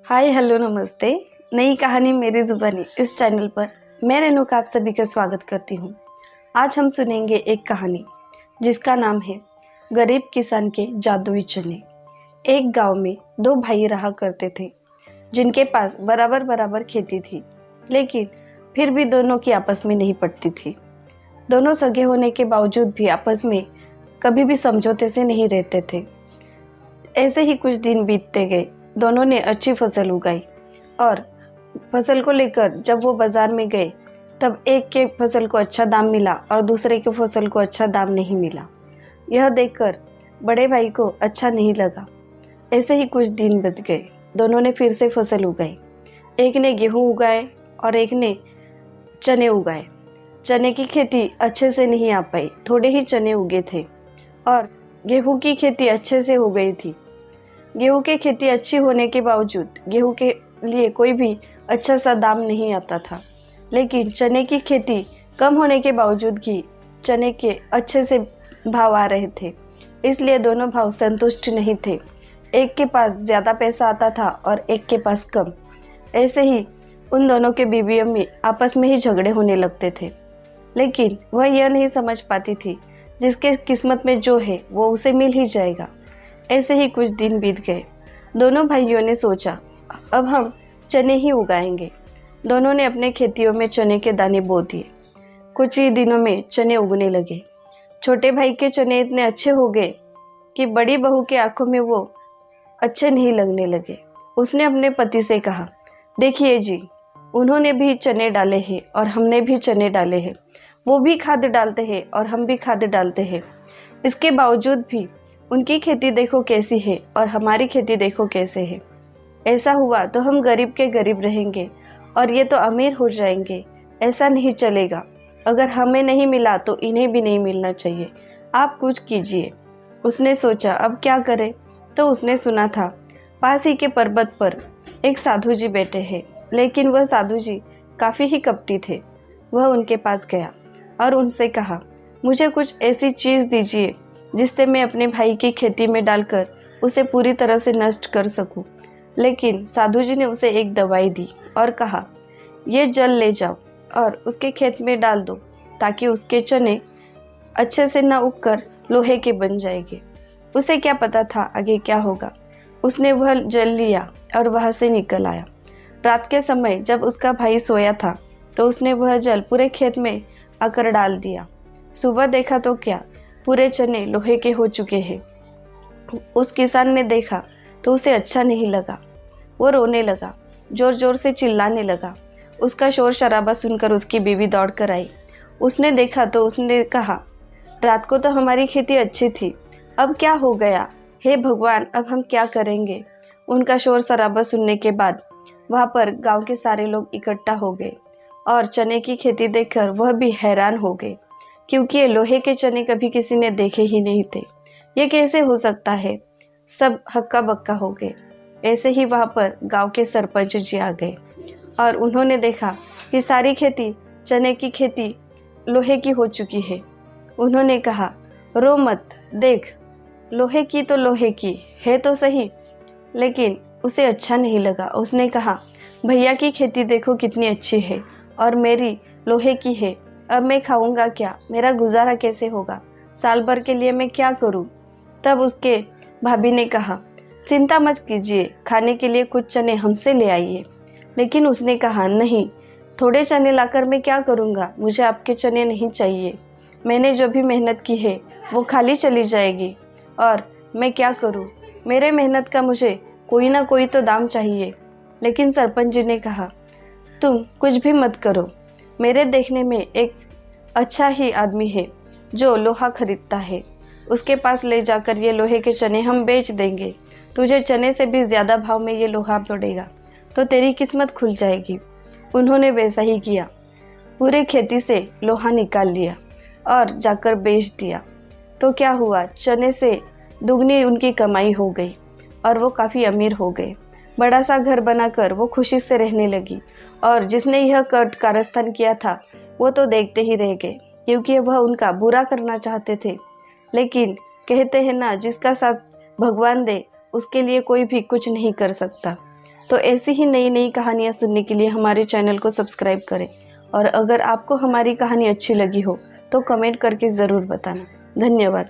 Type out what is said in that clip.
Hi hello नमस्ते। नई कहानी मेरी ज़ुबानी इस चैनल पर मैं रेणुका आप सभी का स्वागत करती हूँ। आज हम सुनेंगे एक कहानी जिसका नाम है गरीब किसान के जादुई चने। एक गांव में दो भाई रहा करते थे जिनके पास बराबर बराबर खेती थी, लेकिन फिर भी दोनों की आपस में नहीं पटती थी। दोनों सगे होने के बावजूद भी आपस में कभी भी समझौते से नहीं रहते थे। ऐसे ही कुछ दिन बीतते गए। दोनों ने अच्छी फसल उगाई और फसल को लेकर जब वो बाजार में गए तब एक के फसल को अच्छा दाम मिला और दूसरे के फसल को अच्छा दाम नहीं मिला। यह देखकर बड़े भाई को अच्छा नहीं लगा। ऐसे ही कुछ दिन बीत गए। दोनों ने फिर से फसल उगाई। एक ने गेहूं उगाए और एक ने चने उगाए। चने की खेती अच्छे से नहीं आ पाई, थोड़े ही चने उगे थे और गेहूं की खेती अच्छे से हो गई थी। गेहूं की खेती अच्छी होने के बावजूद गेहूं के लिए कोई भी अच्छा सा दाम नहीं आता था, लेकिन चने की खेती कम होने के बावजूद भी चने के अच्छे से भाव आ रहे थे। इसलिए दोनों भाव संतुष्ट नहीं थे। एक के पास ज़्यादा पैसा आता था और एक के पास कम। ऐसे ही उन दोनों के बीवी अम्मी आपस में ही झगड़े होने लगते थे, लेकिन वह यह नहीं समझ पाती थी जिसके किस्मत में जो है वो उसे मिल ही जाएगा। ऐसे ही कुछ दिन बीत गए। दोनों भाइयों ने सोचा अब हम चने ही उगाएंगे। दोनों ने अपने खेतियों में चने के दाने बो दिए। कुछ ही दिनों में चने उगने लगे। छोटे भाई के चने इतने अच्छे हो गए कि बड़ी बहू के आंखों में वो अच्छे नहीं लगने लगे। उसने अपने पति से कहा, देखिए जी, उन्होंने भी चने डाले हैं और हमने भी चने डाले हैं। वो भी खाद डालते हैं और हम भी खाद डालते हैं। इसके बावजूद भी उनकी खेती देखो कैसी है और हमारी खेती देखो कैसे है। ऐसा हुआ तो हम गरीब के गरीब रहेंगे और ये तो अमीर हो जाएंगे। ऐसा नहीं चलेगा। अगर हमें नहीं मिला तो इन्हें भी नहीं मिलना चाहिए। आप कुछ कीजिए। उसने सोचा अब क्या करे, तो उसने सुना था पास ही के पर्वत पर एक साधु जी बैठे हैं, लेकिन वह साधु जी काफ़ी ही कपटी थे। वह उनके पास गया और उनसे कहा, मुझे कुछ ऐसी चीज़ दीजिए जिससे मैं अपने भाई की खेती में डालकर उसे पूरी तरह से नष्ट कर सकूं। लेकिन साधु जी ने उसे एक दवाई दी और कहा, ये जल ले जाओ और उसके खेत में डाल दो ताकि उसके चने अच्छे से न उगकर लोहे के बन जाएंगे। उसे क्या पता था आगे क्या होगा। उसने वह जल लिया और वहाँ से निकल आया। रात के समय जब उसका भाई सोया था तो उसने वह जल पूरे खेत में आकर डाल दिया। सुबह देखा तो क्या, पूरे चने लोहे के हो चुके हैं। उस किसान ने देखा तो उसे अच्छा नहीं लगा। वो रोने लगा, जोर जोर से चिल्लाने लगा। उसका शोर शराबा सुनकर उसकी बीवी दौड़ कर आई। उसने देखा तो उसने कहा, रात को तो हमारी खेती अच्छी थी, अब क्या हो गया? हे भगवान, अब हम क्या करेंगे? उनका शोर शराबा सुनने के बाद वहाँ पर गांव के सारे लोग इकट्ठा हो गए और चने की खेती देखकर वह भी हैरान हो गए, क्योंकि ये लोहे के चने कभी किसी ने देखे ही नहीं थे। ये कैसे हो सकता है? सब हक्का बक्का हो गए। ऐसे ही वहाँ पर गांव के सरपंच जी आ गए और उन्होंने देखा कि सारी खेती, चने की खेती लोहे की हो चुकी है। उन्होंने कहा, रो मत, देख, लोहे की तो लोहे की है तो सही। लेकिन उसे अच्छा नहीं लगा। उसने कहा, भैया की खेती देखो कितनी अच्छी है और मेरी लोहे की है। अब मैं खाऊंगा क्या? मेरा गुजारा कैसे होगा? साल भर के लिए मैं क्या करूं? तब उसके भाभी ने कहा, चिंता मत कीजिए, खाने के लिए कुछ चने हमसे ले आइए। लेकिन उसने कहा, नहीं, थोड़े चने लाकर मैं क्या करूंगा? मुझे आपके चने नहीं चाहिए। मैंने जो भी मेहनत की है वो खाली चली जाएगी और मैं क्या करूं? मेरे मेहनत का मुझे कोई ना कोई तो दाम चाहिए। लेकिन सरपंच जी ने कहा, तुम कुछ भी मत करो। मेरे देखने में एक अच्छा ही आदमी है जो लोहा खरीदता है। उसके पास ले जाकर ये लोहे के चने हम बेच देंगे। तुझे चने से भी ज़्यादा भाव में ये लोहा पड़ेगा तो तेरी किस्मत खुल जाएगी। उन्होंने वैसा ही किया। पूरे खेती से लोहा निकाल लिया और जाकर बेच दिया। तो क्या हुआ, चने से दुगनी उनकी कमाई हो गई और वो काफ़ी अमीर हो गए। बड़ा सा घर बनाकर वो खुशी से रहने लगी और जिसने यह कारस्थान किया था वो तो देखते ही रह गए, क्योंकि वह उनका बुरा करना चाहते थे। लेकिन कहते हैं ना, जिसका साथ भगवान दे उसके लिए कोई भी कुछ नहीं कर सकता। तो ऐसी ही नई नई कहानियाँ सुनने के लिए हमारे चैनल को सब्सक्राइब करें। और अगर आपको हमारी कहानी अच्छी लगी हो तो कमेंट करके ज़रूर बताना। धन्यवाद।